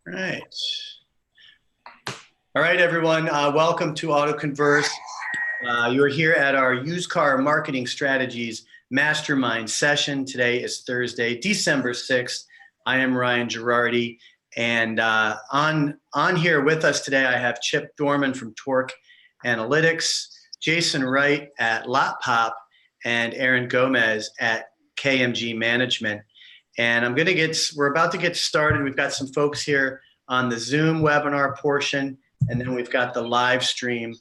Right. All right, everyone. Welcome to Auto Converse. You're here at our used car marketing strategies mastermind session. Today is Thursday, December 6th. I am Ryan Girardi, and on here with us today, I have Chip Dorman from Torque Analytics, Jason Wright at LotPop, and Aaron Gomez at KMG Management. And we're about to get started. We've got some folks here on the Zoom webinar portion, and then we've got the live stream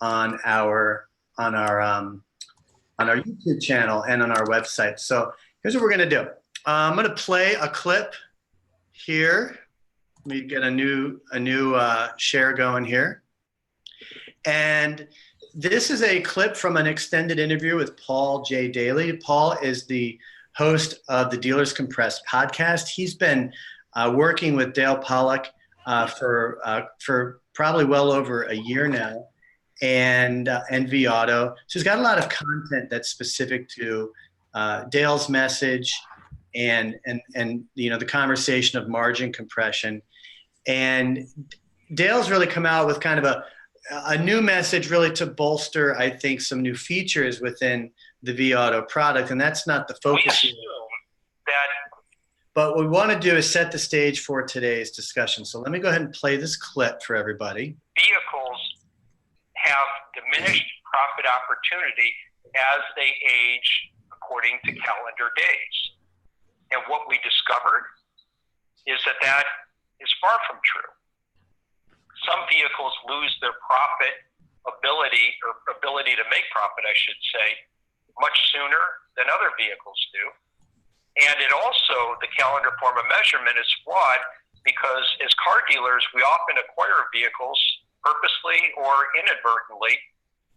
on our YouTube channel and on our website. So here's what we're gonna do. I'm gonna play a clip here. Let me get a new share going here. And this is a clip from an extended interview with Paul J. Daly. Paul is the host of the Dealers Compressed podcast. He's been working with Dale Pollack for probably well over a year now, and vAuto. So he's got a lot of content that's specific to Dale's message and the conversation of margin compression. And Dale's really come out with kind of a new message, really to bolster, I think, some new features within the vAuto product, and that's not the focus here. But what we want to do is set the stage for today's discussion. So let me go ahead and play this clip for everybody. Vehicles have diminished profit opportunity as they age according to calendar days. And what we discovered is that is far from true. Some vehicles lose their profit ability, or ability to make profit, I should say, much sooner than other vehicles do. And it also, the calendar form of measurement is flawed because as car dealers, we often acquire vehicles purposely or inadvertently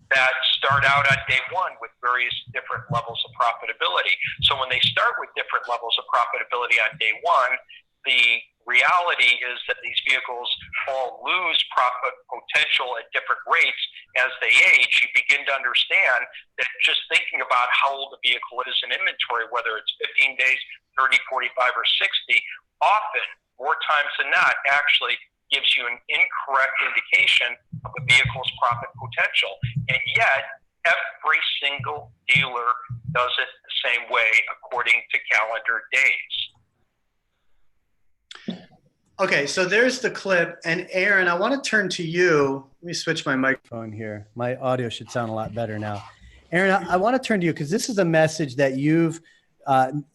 that start out on day one with various different levels of profitability. So when they start with different levels of profitability on day one, the reality is that these vehicles all lose profit potential at different rates as they age. You begin to understand that just thinking about how old the vehicle is in inventory, whether it's 15 days, 30, 45, or 60, often, more times than not, actually gives you an incorrect indication of a vehicle's profit potential. And yet, every single dealer does it the same way according to calendar days. Okay, so there's the clip. And Aaron, I want to turn to you. Let me switch my microphone here. My audio should sound a lot better now. Aaron, I want to turn to you because this is a message that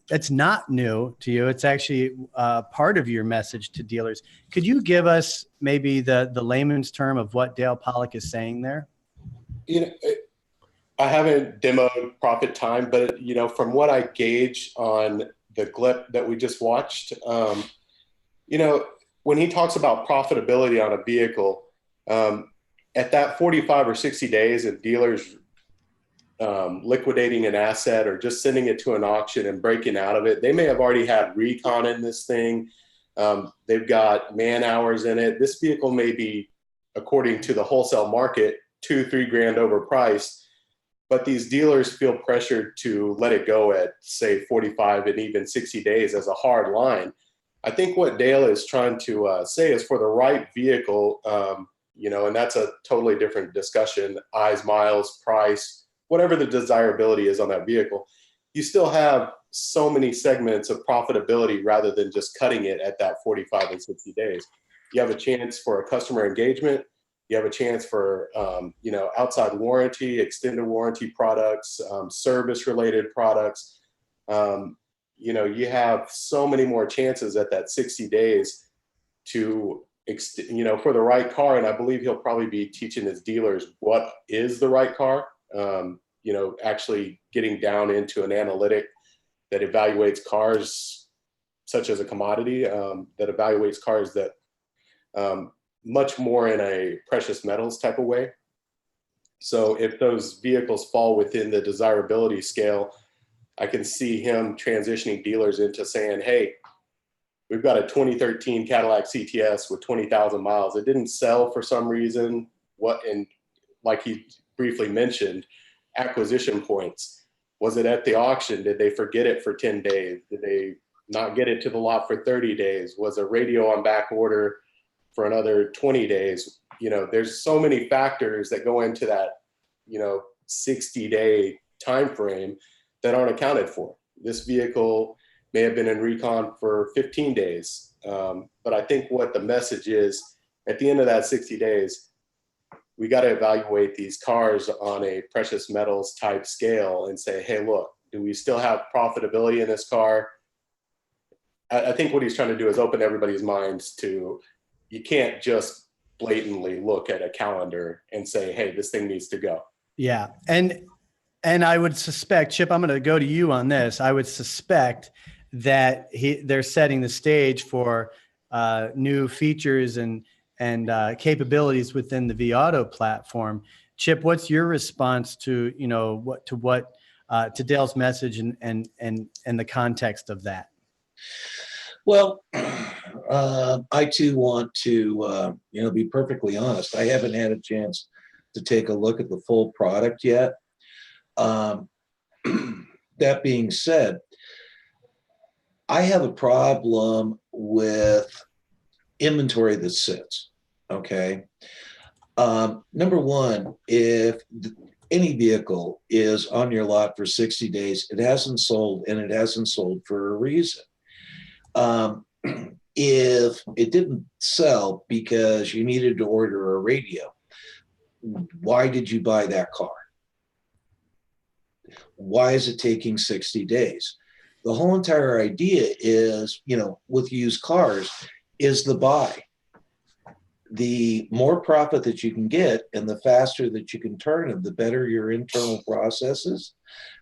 that's not new to you. It's actually part of your message to dealers. Could you give us maybe the layman's term of what Dale Pollack is saying there? I haven't demoed ProfitTime, but from what I gauge on the clip that we just watched, when he talks about profitability on a vehicle, at that 45 or 60 days of dealers liquidating an asset or just sending it to an auction and breaking out of it, they may have already had recon in this thing. They've got man hours in it. This vehicle may be, according to the wholesale market, $2-3 grand overpriced, but these dealers feel pressured to let it go at, say, 45 and even 60 days as a hard line. I think what Dale is trying to say is for the right vehicle, and that's a totally different discussion, eyes, miles, price, whatever the desirability is on that vehicle, you still have so many segments of profitability rather than just cutting it at that 45 and 60 days. You have a chance for a customer engagement. You have a chance for, outside warranty, extended warranty products, service-related products. You have so many more chances at that 60 days to, for the right car. And I believe he'll probably be teaching his dealers what is the right car, actually getting down into an analytic that evaluates cars such as a commodity, that evaluates cars that much more in a precious metals type of way. So if those vehicles fall within the desirability scale, I can see him transitioning dealers into saying, hey, we've got a 2013 Cadillac CTS with 20,000 miles. It didn't sell for some reason. And like he briefly mentioned, acquisition points. Was it at the auction? Did they forget it for 10 days? Did they not get it to the lot for 30 days? Was a radio on back order for another 20 days? You know, there's so many factors that go into that, 60-day time frame that aren't accounted for. This vehicle may have been in recon for 15 days. But I think what the message is, at the end of that 60 days, we got to evaluate these cars on a precious metals type scale and say, hey, look, do we still have profitability in this car? I think what he's trying to do is open everybody's minds to, you can't just blatantly look at a calendar and say, hey, this thing needs to go. Yeah. And I would suspect, Chip, I'm going to go to you on this. I would suspect that they're setting the stage for new features and capabilities within the vAuto platform. Chip, what's your response to, to Dale's message and the context of that? Well, I too want to, be perfectly honest. I haven't had a chance to take a look at the full product yet. That being said, I have a problem with inventory that sits. Okay. Number one, if any vehicle is on your lot for 60 days, it hasn't sold, and it hasn't sold for a reason. If it didn't sell because you needed to order a radio, why did you buy that car? Why is it taking 60 days? The whole entire idea is, with used cars, is the buy. The more profit that you can get and the faster that you can turn them, the better your internal processes,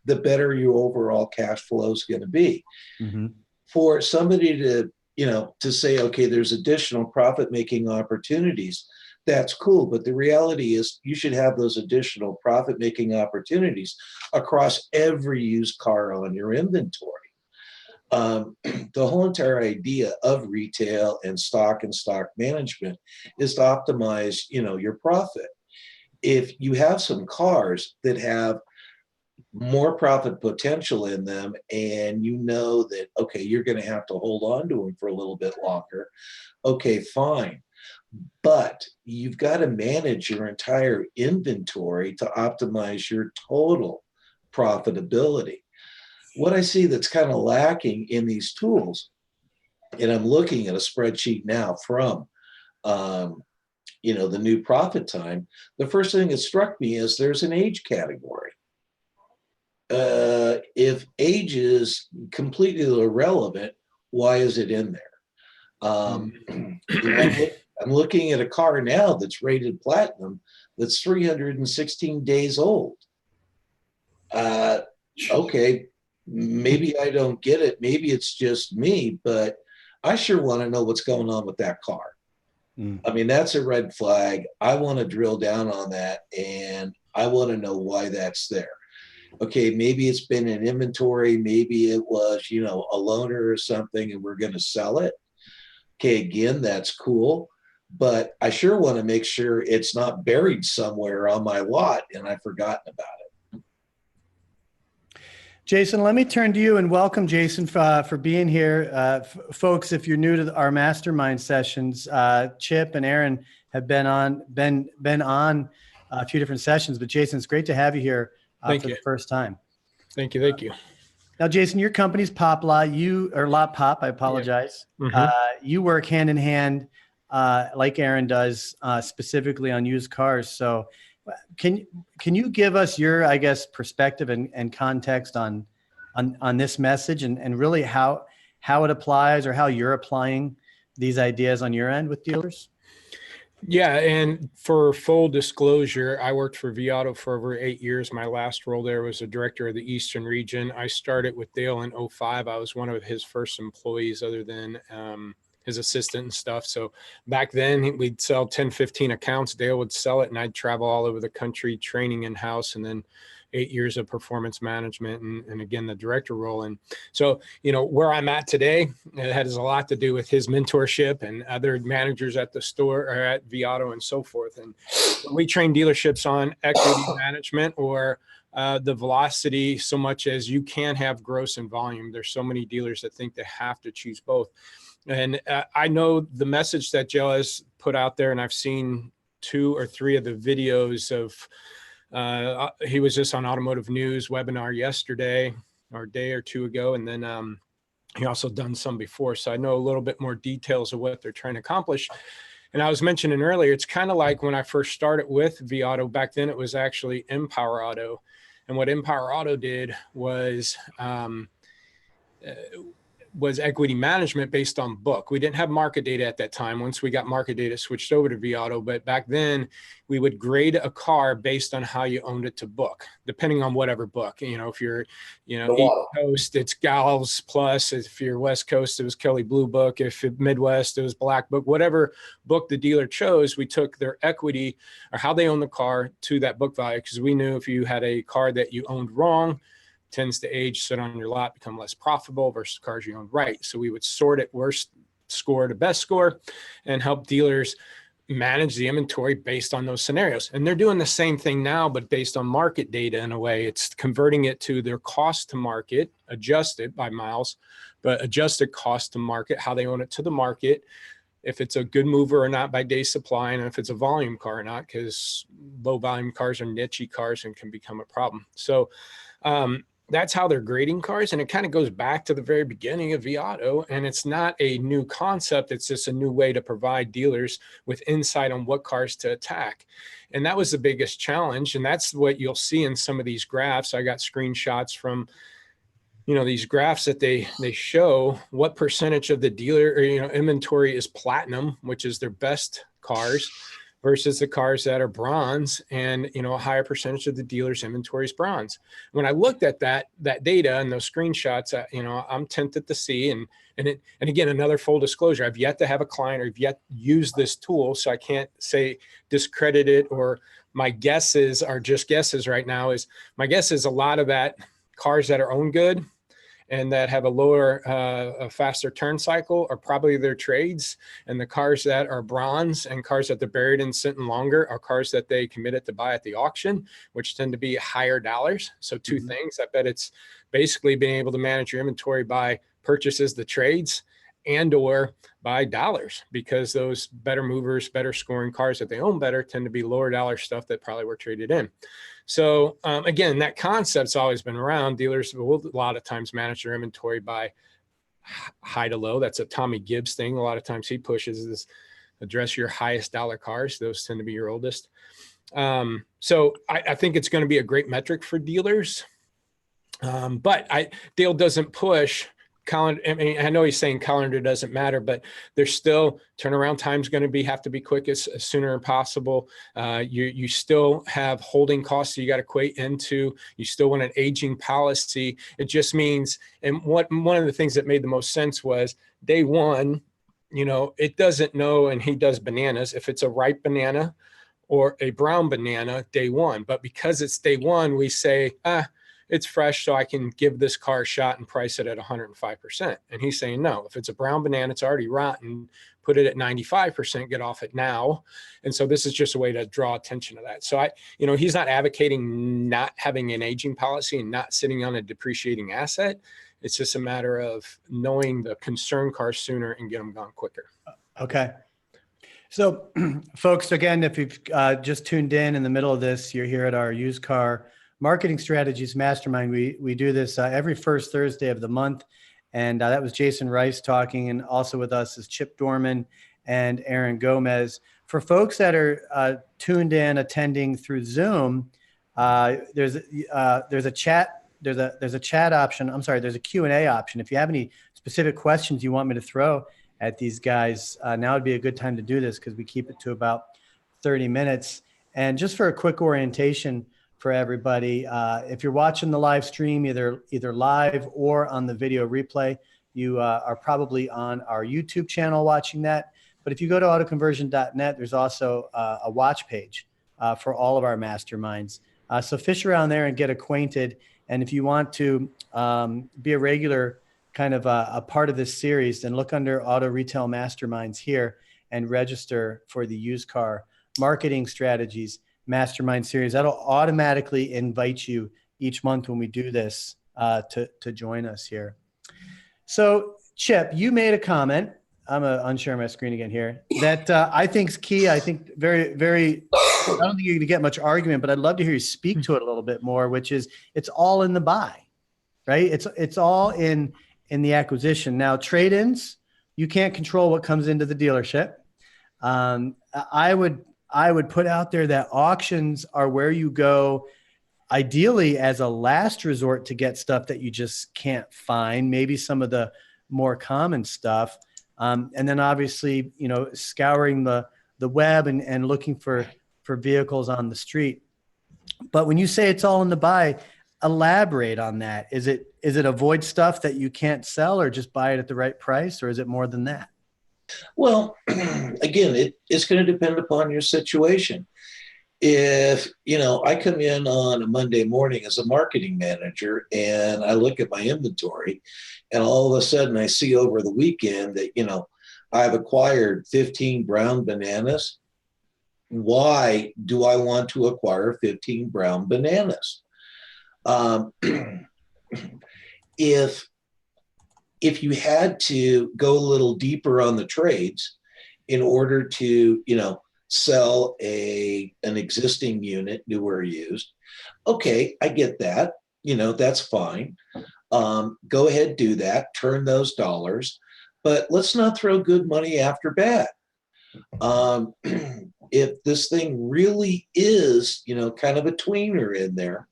the better your overall cash flow is going to be. Mm-hmm. For somebody to say, okay, there's additional profit-making opportunities, that's cool. But the reality is you should have those additional profit-making opportunities across every used car on your inventory. The whole entire idea of retail and stock management is to optimize, your profit. If you have some cars that have more profit potential in them, and you know that, okay, you're going to have to hold on to them for a little bit longer, okay, fine. But you've got to manage your entire inventory to optimize your total profitability. What I see that's kind of lacking in these tools, and I'm looking at a spreadsheet now from, the new ProfitTime, the first thing that struck me is there's an age category. If age is completely irrelevant, why is it in there? I'm looking at a car now that's rated platinum that's 316 days old. Okay, maybe I don't get it. Maybe it's just me, but I sure want to know what's going on with that car. I mean, that's a red flag. I want to drill down on that, and I want to know why that's there. Okay, maybe it's been in inventory. Maybe it was, a loaner or something, and we're going to sell it. Okay, again, that's cool. But I sure want to make sure it's not buried somewhere on my lot and I've forgotten about it. Jasen, let me turn to you and welcome Jasen for being here. Folks, if you're new to our mastermind sessions, Chip and Aaron have been on a few different sessions, but Jasen, it's great to have you here for the first time. Thank you. Now, Jasen, your company's LotPop. I apologize. Yeah. Mm-hmm. You work hand in hand, like Aaron does, specifically on used cars. So, can you give us your, I guess, perspective and context on this message and really how it applies or how you're applying these ideas on your end with dealers? Yeah, and for full disclosure, I worked for vAuto for over 8 years. My last role there was a director of the Eastern region. I started with Dale in 2005. I was one of his first employees other than his assistant and stuff. So back then we'd sell 10, 15 accounts. Dale would sell it and I'd travel all over the country training in-house, and then 8 years of performance management and again, the director role. And so, where I'm at today, it has a lot to do with his mentorship and other managers at the store or at vAuto and so forth. And we train dealerships on equity management or the velocity so much as you can have gross and volume. There's so many dealers that think they have to choose both. And I know the message that Joe has put out there, and I've seen 2 or 3 of the videos of, he was just on Automotive News webinar yesterday or a day or 2 ago. And then he also done some before. So I know a little bit more details of what they're trying to accomplish. And I was mentioning earlier, it's kind of like when I first started with vAuto. Back then it was actually Empower Auto. And what Empower Auto did was equity management based on book. We didn't have market data at that time. Once we got market data, switched over to vAuto. But back then we would grade a car based on how you owned it to book, depending on whatever book. You know, if you're, you know, East Coast, it's Gals Plus. If you're West Coast, it was Kelly Blue Book. If Midwest, it was Black Book. Whatever book the dealer chose, we took their equity or how they own the car to that book value, because we knew if you had a car that you owned wrong, tends to age, sit on your lot, become less profitable versus cars you own right. So we would sort it worst score to best score and help dealers manage the inventory based on those scenarios. And they're doing the same thing now, but based on market data in a way. It's converting it to their cost to market, adjusted by miles, but adjusted cost to market, how they own it to the market, if it's a good mover or not by day supply, and if it's a volume car or not, because low volume cars are niche cars and can become a problem. So that's how they're grading cars. And it kind of goes back to the very beginning of vAuto. And it's not a new concept. It's just a new way to provide dealers with insight on what cars to attack. And that was the biggest challenge. And that's what you'll see in some of these graphs. I got screenshots from, you know, these graphs that they show what percentage of the dealer or, you know, inventory is platinum, which is their best cars, versus the cars that are bronze, and, you know, a higher percentage of the dealer's inventory is bronze. When I looked at that data and those screenshots, you know, I'm tempted to see, and again, another full disclosure, I've yet to have a client or yet use this tool, so I can't say discredit it, or my guesses are just guesses right now. Is my guess is a lot of that cars that are owned good and that have a lower, a faster turn cycle are probably their trades. And the cars that are bronze and cars that they're buried in sitting longer are cars that they committed to buy at the auction, which tend to be higher dollars. So 2 things. I bet it's basically being able to manage your inventory by purchases, the trades, and or by dollars, because those better movers, better scoring cars that they own better tend to be lower dollar stuff that probably were traded in. So again, that concept's always been around. Dealers will a lot of times manage their inventory by high to low. That's a Tommy Gibbs thing. A lot of times he pushes this, address your highest dollar cars. Those tend to be your oldest. So I think it's going to be a great metric for dealers. But Dale doesn't push calendar. I mean, I know he's saying calendar doesn't matter, but there's still turnaround time's going to have to be quick as sooner as possible. You still have holding costs that you got to equate into. You still want an aging policy. It just means, and one of the things that made the most sense was day one, you know, it doesn't know, and he does bananas, if it's a ripe banana or a brown banana day one. But because it's day one, we say, it's fresh, so I can give this car a shot and price it at 105%. And he's saying, no, if it's a brown banana, it's already rotten, put it at 95%, get off it now. And so this is just a way to draw attention to that. So you know, he's not advocating not having an aging policy and not sitting on a depreciating asset. It's just a matter of knowing the concern cars sooner and get them gone quicker. Okay. So folks, again, if you've just tuned in the middle of this, you're here at our used car Marketing Strategies Mastermind. We do this every first Thursday of the month. And that was Jason Rice talking. And also with us is Chip Dorman and Aaron Gomez. For folks that are tuned in, attending through Zoom, there's a chat option. I'm sorry, there's a Q&A option. If you have any specific questions you want me to throw at these guys, now would be a good time to do this, because we keep it to about 30 minutes. And just for a quick orientation for everybody, if you're watching the live stream, either live or on the video replay, you are probably on our YouTube channel watching that. But if you go to autoconversion.net, there's also a watch page for all of our masterminds. So fish around there and get acquainted. And if you want to be a regular kind of a part of this series, then look under Auto Retail Masterminds here and register for the Used Car Marketing Strategies Mastermind series. That'll automatically invite you each month when we do this to join us here. So Chip, you made a comment. I'm gonna unshare my screen again here. That I think is key. I think very, very. I don't think you're gonna get much argument, but I'd love to hear you speak to it a little bit more. Which is, it's all in the buy, right? It's all in the acquisition. Now, trade-ins, you can't control what comes into the dealership. I would put out there that auctions are where you go, ideally as a last resort to get stuff that you just can't find. Maybe some of the more common stuff. And then obviously, scouring the web and looking for vehicles on the street. But when you say it's all in the buy, elaborate on that. Is it avoid stuff that you can't sell, or just buy it at the right price, or is it more than that? Well, again, it's going to depend upon your situation. If, I come in on a Monday morning as a marketing manager and I look at my inventory, and all of a sudden I see over the weekend that, I've acquired 15 brown bananas. Why do I want to acquire 15 brown bananas? If you had to go a little deeper on the trades in order to, sell an existing unit, new or used, okay, I get that. That's fine. Go ahead, do that, turn those dollars, but let's not throw good money after bad. If this thing really is, kind of a tweener in there,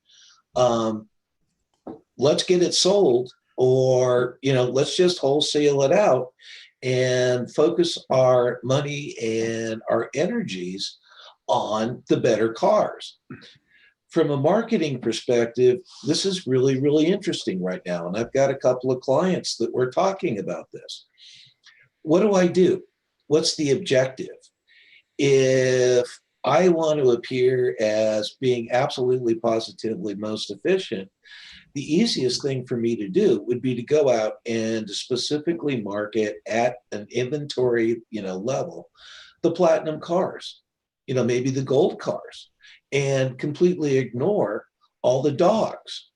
let's get it sold, or, let's just wholesale it out and focus our money and our energies on the better cars. From a marketing perspective, this is really, really interesting right now. And I've got a couple of clients that we're talking about this. What do I do? What's the objective? If I want to appear as being absolutely positively most efficient, the easiest thing for me to do would be to go out and to specifically market at an inventory, level, the platinum cars, maybe the gold cars, and completely ignore all the dogs.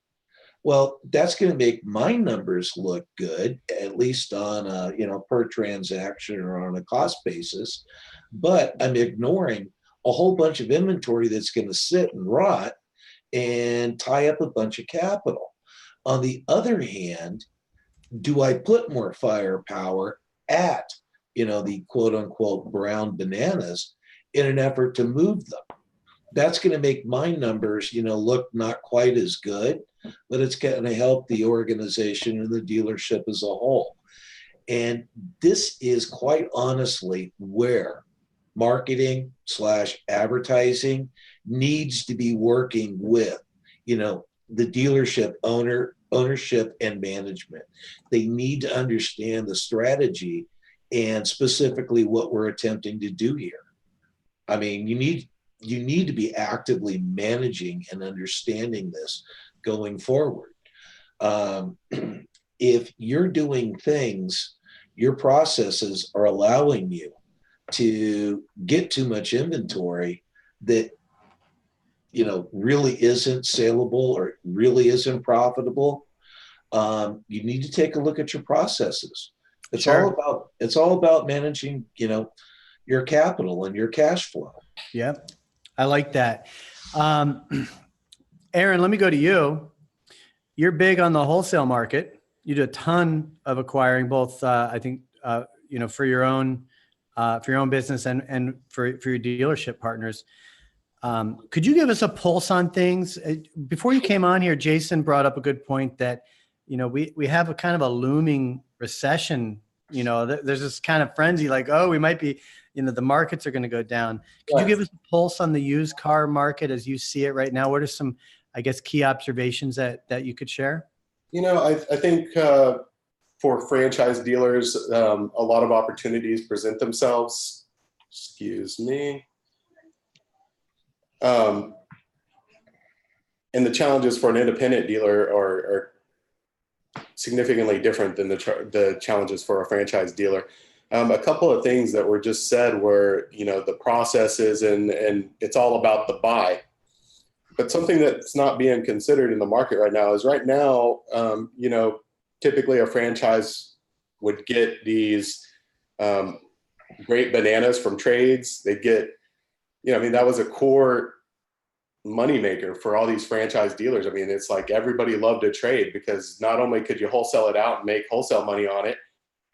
Well, that's going to make my numbers look good, at least on a, per transaction or on a cost basis, but I'm ignoring a whole bunch of inventory that's going to sit and rot and tie up a bunch of capital. On the other hand, do I put more firepower at, the quote unquote brown bananas in an effort to move them? That's going to make my numbers, look not quite as good, but it's going to help the organization and the dealership as a whole. And this is quite honestly where marketing / advertising needs to be working with, the dealership ownership and management. They need to understand the strategy and specifically what we're attempting to do here. I mean, you need to be actively managing and understanding this going forward. If you're doing things, your processes are allowing you to get too much inventory that really isn't saleable or really isn't profitable, you need to take a look at your processes. It's Sure. all about managing, your capital and your cash flow. Yeah, I like that. Aaron, let me go to you. You're big on the wholesale market. You do a ton of acquiring, both I think for your own business and for your dealership partners. Could you give us a pulse on things? Before you came on here, Jasen brought up a good point that, we have a kind of a looming recession. There's this kind of frenzy like, oh, we might be, the markets are going to go down. Could you give us a pulse on the used car market as you see it right now? What are some, I guess, key observations that you could share? I think for franchise dealers, a lot of opportunities present themselves. Excuse me. And the challenges for an independent dealer are significantly different than the challenges for a franchise dealer. A couple of things that were just said were, the processes and it's all about the buy. But something that's not being considered in the market right now is you know, typically a franchise would get these great bananas from trades. They get, you know, I mean, that was a core moneymaker for all these franchise dealers. I mean, it's like everybody loved a trade because not only could you wholesale it out and make wholesale money on it,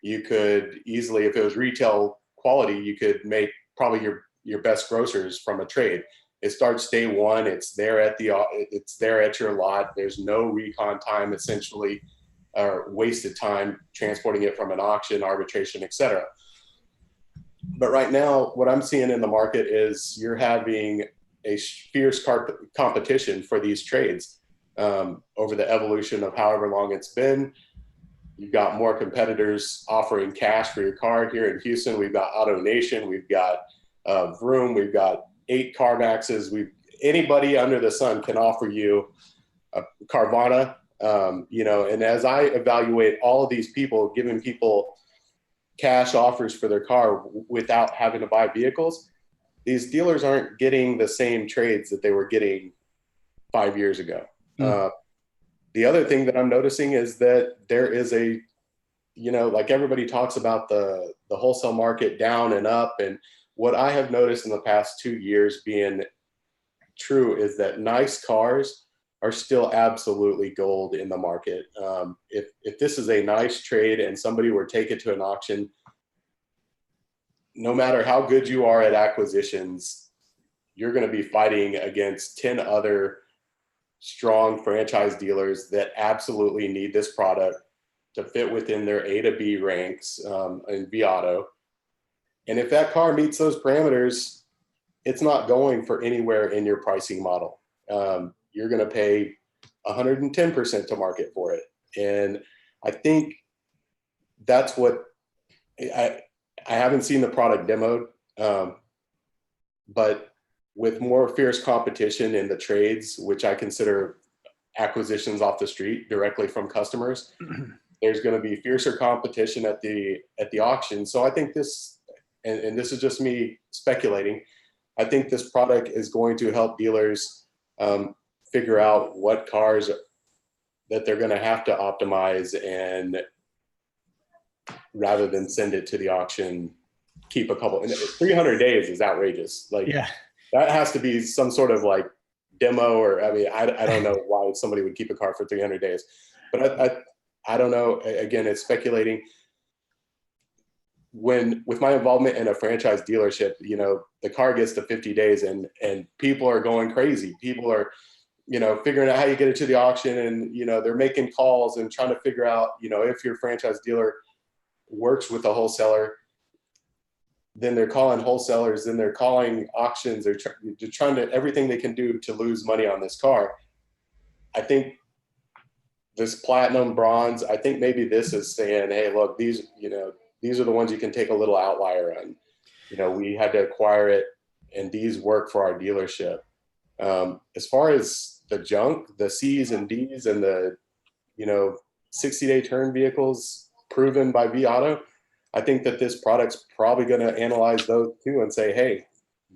you could easily, if it was retail quality, you could make probably your best grocers from a trade. It starts day one. It's there at your lot. There's no recon time, essentially, or wasted time transporting it from an auction, arbitration, etc. But right now, what I'm seeing in the market is you're having a fierce competition for these trades over the evolution of however long it's been. You've got more competitors offering cash for your car here in Houston. We've got Auto Nation. We've got Vroom. We've got 8 CarMaxes. Anybody under the sun can offer you a Carvana. You know, and as I evaluate all of these people, giving people cash offers for their car without having to buy vehicles, these dealers aren't getting the same trades that they were getting 5 years ago. The other thing that I'm noticing is that there is you know, like everybody talks about the wholesale market down and up. And what I have noticed in the past 2 years being true is that nice cars are still absolutely gold in the market. If this is a nice trade and somebody were to take it to an auction, no matter how good you are at acquisitions, you're going to be fighting against 10 other strong franchise dealers that absolutely need this product to fit within their A to B ranks in vAuto. And if that car meets those parameters, it's not going for anywhere in your pricing model. You're going to pay 110% to market for it. And I think that's what I haven't seen the product demoed, but with more fierce competition in the trades, which I consider acquisitions off the street directly from customers, there's going to be fiercer competition at the auction. So I think this, and this is just me speculating, I think this product is going to help dealers figure out what cars that they're going to have to optimize, and rather than send it to the auction, keep a couple. 300 days is outrageous. Like, yeah, that has to be some sort of like demo, or I mean, I don't know why somebody would keep a car for 300 days, but I don't know. Again, it's speculating. With my involvement in a franchise dealership, you know, the car gets to 50 days and people are going crazy. People are, you know, figuring out how you get it to the auction, and, you know, they're making calls and trying to figure out, you know, if your franchise dealer works with a wholesaler, then they're calling wholesalers, then they're calling auctions. They're trying to everything they can do to lose money on this car. I think this platinum, bronze, I think maybe this is saying, hey, look, these, you know, these are the ones you can take a little outlier on. You know, we had to acquire it, and these work for our dealership. As far as the junk, the C's and D's and the, you know, 60-day turn vehicles proven by vAuto, I think that this product's probably going to analyze those too and say, hey,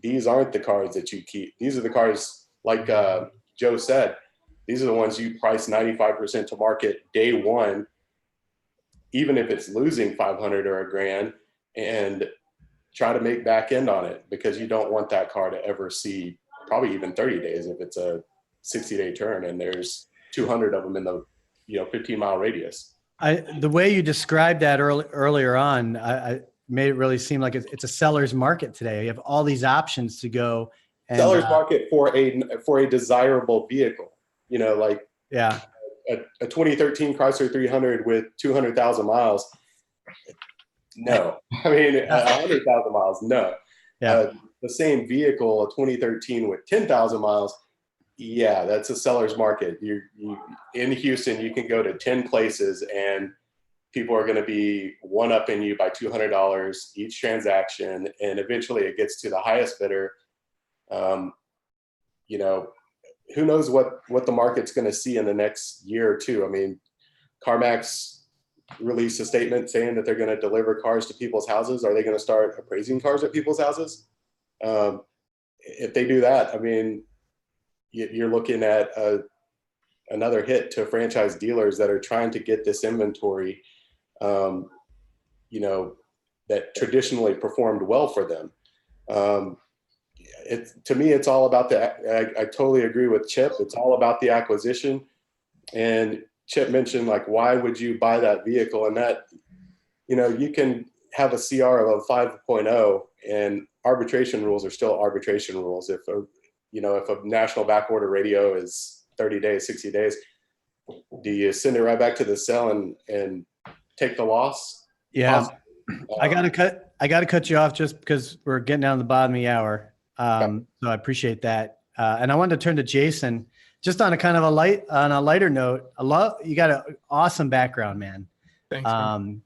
these aren't the cars that you keep. These are the cars, like Joe said, these are the ones you price 95% to market day one, even if it's losing 500 or $1,000, and try to make back end on it, because you don't want that car to ever see probably even 30 days if it's a 60-day turn and there's 200 of them in the, you know, 15-mile radius. The way you described that earlier on, I made it really seem like it's a seller's market today. You have all these options to go. And, seller's market for a desirable vehicle, you know, like, yeah, a 2013 Chrysler 300 with 200,000 miles. No, I mean, 100,000 miles. No. Yeah. The same vehicle, a 2013 with 10,000 miles. Yeah, that's a seller's market. You in Houston, you can go to 10 places and people are going to be one-upping you by $200 each transaction. And eventually it gets to the highest bidder. You know, who knows what the market's going to see in the next year or two. I mean, CarMax released a statement saying that they're going to deliver cars to people's houses. Are they going to start appraising cars at people's houses? If they do that, I mean, you're looking at another hit to franchise dealers that are trying to get this inventory, you know, that traditionally performed well for them. To me, it's all about I totally agree with Chip. It's all about the acquisition. And Chip mentioned, like, why would you buy that vehicle? And that, you know, you can have a CR of a 5.0 and arbitration rules are still arbitration rules. If a national backorder radio is 30 days, 60 days, do you send it right back to the cell and take the loss? Yeah. I gotta cut you off just because we're getting down to the bottom of the hour. So I appreciate that. And I wanted to turn to Jasen, just on a kind of a lighter note. You got an awesome background, man. Thanks. Man.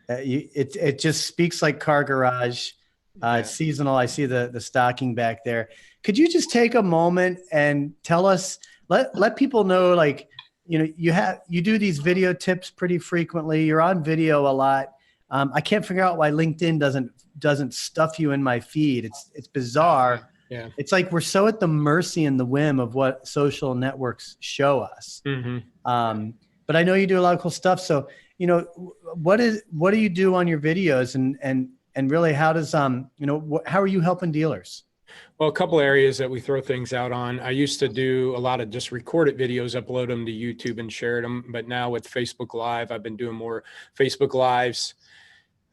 It just speaks like Car Garage. It's seasonal. I see the stocking back there. Could you just take a moment and tell us, let people know, like, you know, you do these video tips pretty frequently. You're on video a lot. I can't figure out why LinkedIn doesn't stuff you in my feed. It's bizarre. Yeah. It's like we're so at the mercy and the whim of what social networks show us. Mm-hmm. But I know you do a lot of cool stuff. So, you know, what do you do on your videos, and really how does how are you helping dealers? Well, a couple areas that we throw things out on. I used to do a lot of just recorded videos, upload them to YouTube and share them. But now with Facebook Live, I've been doing more Facebook Lives.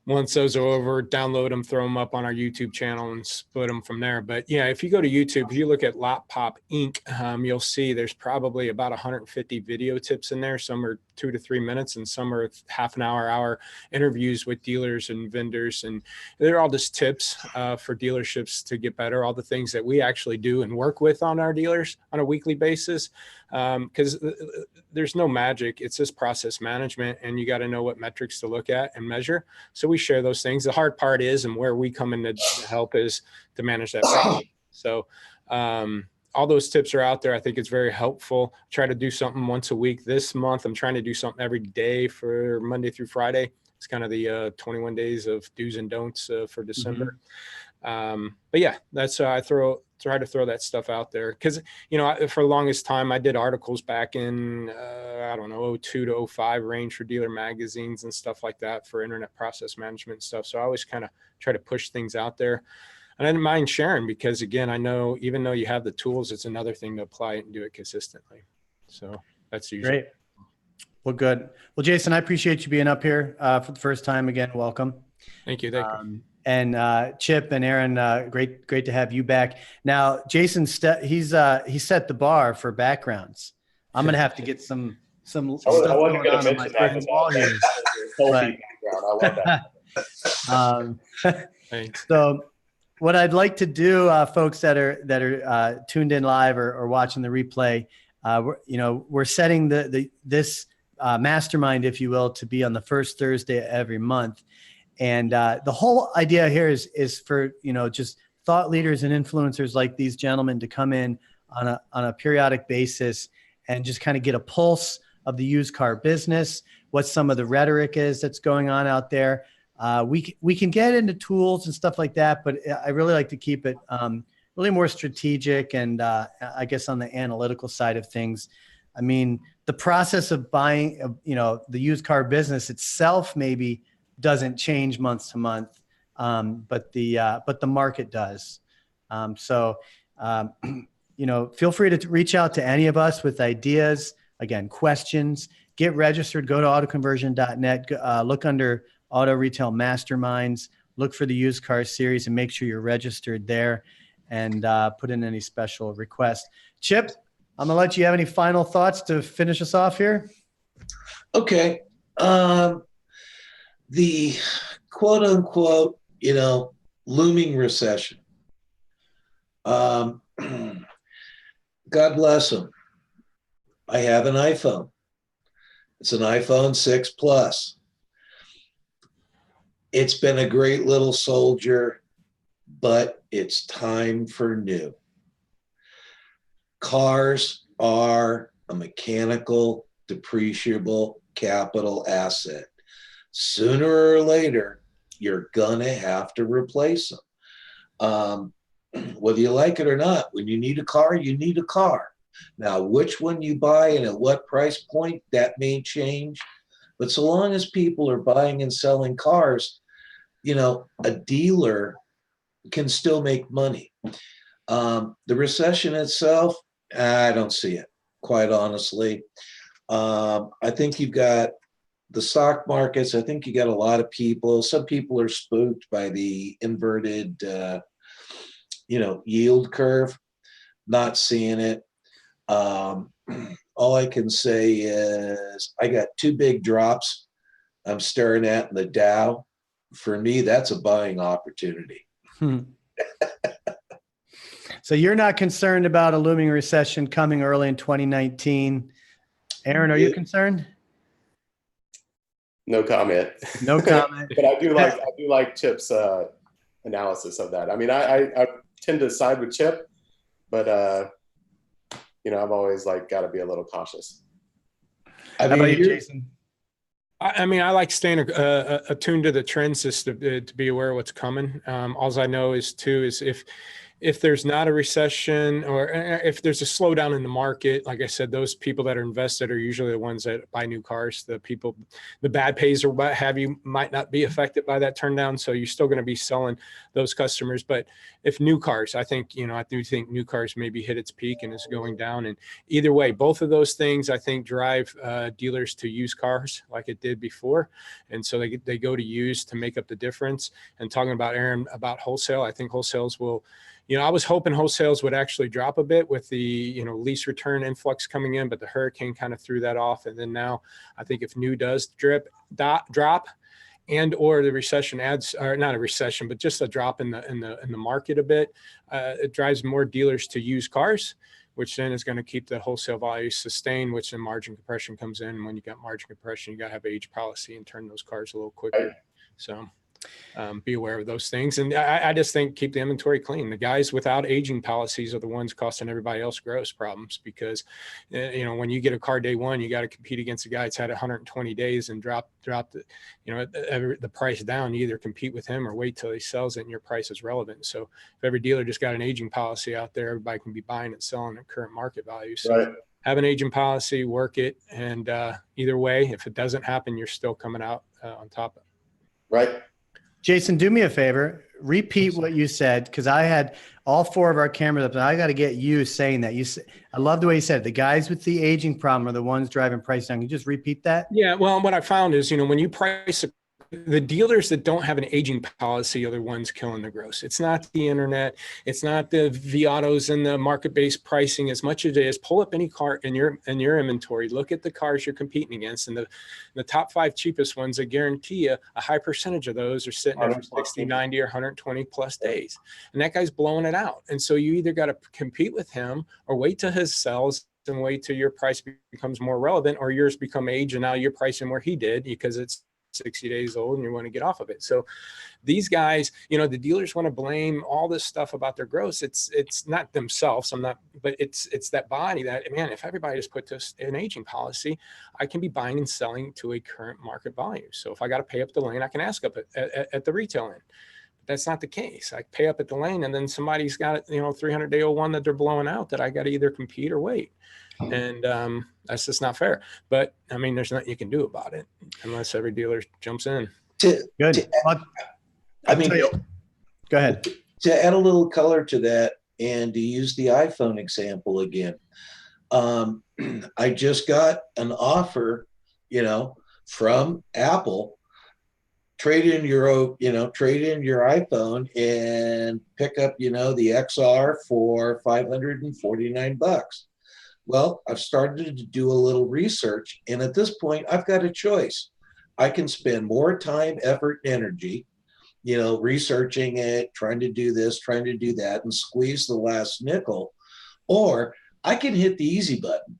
Once those are over, download them, throw them up on our YouTube channel and split them from there. But yeah, if you go to YouTube, if you look at LotPop Inc., you'll see there's probably about 150 video tips in there. Some are 2 to 3 minutes and some are half an hour interviews with dealers and vendors. And they're all just tips for dealerships to get better, all the things that we actually do and work with on our dealers on a weekly basis. Because there's no magic. It's just process management, and you got to know what metrics to look at and measure. So we share those things. The hard part is, and where we come in to help, is to manage that problem. So all those tips are out there. I think it's very helpful. Try to do something once a week. This month, I'm trying to do something every day for Monday through Friday. It's kind of the 21 days of do's and don'ts for December. Mm-hmm. But yeah, that's I try to throw that stuff out there, because, you know, for the longest time I did articles back in 02 to 05 range for dealer magazines and stuff like that for internet process management stuff. So I always kind of try to push things out there, and I didn't mind sharing, because again, I know even though you have the tools, it's another thing to apply it and do it consistently. So that's usually great. Well, good. Well, Jasen, I appreciate you being up here for the first time. Again, welcome. Thank you. Thank you. And Chip and Aaron, great to have you back. Now, Jasen, he set the bar for backgrounds. I'm gonna have to get some stuff going on my second wall here. I love that. Thanks. So, what I'd like to do, folks that are tuned in live or watching the replay, we're setting this mastermind, if you will, to be on the first Thursday of every month. And the whole idea here is for, just thought leaders and influencers like these gentlemen to come in on a periodic basis and just kind of get a pulse of the used car business, what some of the rhetoric is that's going on out there. We can get into tools and stuff like that, but I really like to keep it really more strategic and I guess on the analytical side of things. I mean, the process of buying, the used car business itself maybe doesn't change month to month, but the market does. So feel free to reach out to any of us with ideas, again, questions. Get registered. Go to autoconversion.net. Look under Auto Retail Masterminds. Look for the used car series and make sure you're registered there, and put in any special requests. Chip, I'm gonna let you have any final thoughts to finish us off here. Okay. The quote unquote, looming recession. God bless them. I have an iPhone. It's an iPhone 6 Plus. It's been a great little soldier, but it's time for new. Cars are a mechanical, depreciable capital asset. Sooner or later, you're gonna have to replace them. Whether you like it or not, when you need a car, you need a car. Now, which one you buy and at what price point, that may change. But so long as people are buying and selling cars, a dealer can still make money. The recession itself, I don't see it, quite honestly. I think you've got the stock markets. I think you got a lot of people. Some people are spooked by the inverted, yield curve. Not seeing it. All I can say is I got two big drops I'm staring at in the Dow. For me, that's a buying opportunity. So you're not concerned about a looming recession coming early in 2019. Aaron, are you concerned? No comment. No comment. But I do like Chip's analysis of that. I mean, I tend to side with Chip, but I've always got to be a little cautious. How about you, Jason? I mean, I like staying attuned to the trends just to be aware of what's coming. All I know is if there's not a recession or if there's a slowdown in the market, like I said, those people that are invested are usually the ones that buy new cars. The bad pays or what have you might not be affected by that turn down. So you're still going to be selling those customers. But if new cars, I do think new cars maybe hit its peak and is going down. And either way, both of those things, I think, drive dealers to used cars like it did before. And so they go to used to make up the difference. And talking about Aaron, about wholesale, I think wholesales will, I was hoping wholesales would actually drop a bit with the, lease return influx coming in, but the hurricane kind of threw that off. And then now I think if new does drop and or the recession adds, or not a recession, but just a drop in the market a bit, it drives more dealers to use cars, which then is going to keep the wholesale value sustained, which then margin compression comes in. And when you got margin compression, you got to have age policy and turn those cars a little quicker. So be aware of those things. And I just think keep the inventory clean. The guys without aging policies are the ones costing everybody else gross problems because, when you get a car day one, you got to compete against a guy that's had 120 days and drop the price down. You either compete with him or wait till he sells it and your price is relevant. So if every dealer just got an aging policy out there, everybody can be buying and selling at current market value. So right. Have an aging policy, work it. And either way, if it doesn't happen, you're still coming out on top of it. Right. Jason, do me a favor. Repeat what you said because I had all four of our cameras up, and I got to get you saying that. I love the way you said it. The guys with the aging problem are the ones driving price down. Can you just repeat that? Yeah. Well, what I found is, when you price the dealers that don't have an aging policy are the ones killing the gross. It's not the internet. It's not the vAutos and the market-based pricing as much as it is. Pull up any car in your inventory. Look at the cars you're competing against. And the top 5 cheapest ones, I guarantee you a high percentage of those are sitting there for 60, 90, or 120 plus days. And that guy's blowing it out. And so you either got to compete with him or wait till his sells and wait till your price becomes more relevant or yours become age and now you're pricing where he did because it's 60 days old and you want to get off of it. So these guys, the dealers want to blame all this stuff about their gross. It's not themselves. But it's that body that, man, if everybody just put this in aging policy, I can be buying and selling to a current market value. So if I got to pay up the lane, I can ask up at the retail end. But that's not the case. I pay up at the lane and then somebody's got, 300-day old one that they're blowing out that I got to either compete or wait. And that's just not fair. But I mean, there's nothing you can do about it unless every dealer jumps in. Good. Go ahead. To add a little color to that and to use the iPhone example again, I just got an offer, from Apple. Trade in your iPhone and pick up, the XR for $549. Well, I've started to do a little research, and at this point, I've got a choice. I can spend more time, effort, and energy, researching it, trying to do this, trying to do that, and squeeze the last nickel, or I can hit the easy button.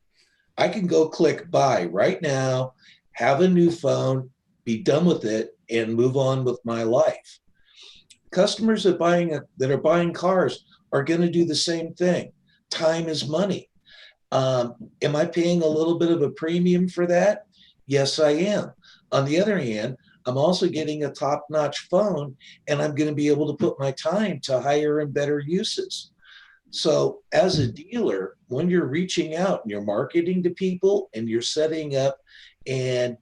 I can go click buy right now, have a new phone, be done with it, and move on with my life. Customers that are buying cars are going to do the same thing. Time is money. Am I paying a little bit of a premium for that? Yes, I am. On the other hand, I'm also getting a top-notch phone, and I'm going to be able to put my time to higher and better uses. So as a dealer, when you're reaching out and you're marketing to people and you're setting up and,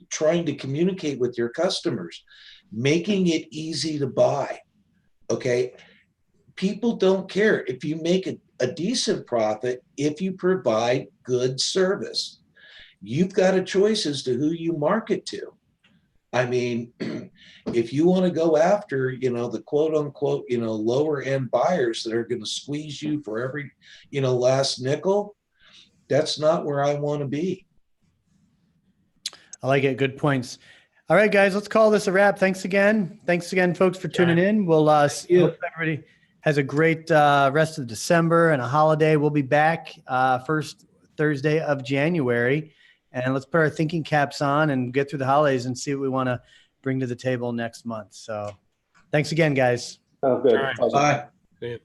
trying to communicate with your customers, making it easy to buy. Okay. People don't care if you make a decent profit if you provide good service. You've got a choice as to who you market to. I mean, if you want to go after, the quote unquote, lower end buyers that are going to squeeze you for every, last nickel, that's not where I want to be. I like it. Good points. All right, guys, let's call this a wrap. Thanks again. Thanks again, folks, for tuning in. We'll hope everybody has a great rest of December and a holiday. We'll be back first Thursday of January. And let's put our thinking caps on and get through the holidays and see what we want to bring to the table next month. So thanks again, guys. Oh, good. All right. Pleasure. Bye. See you.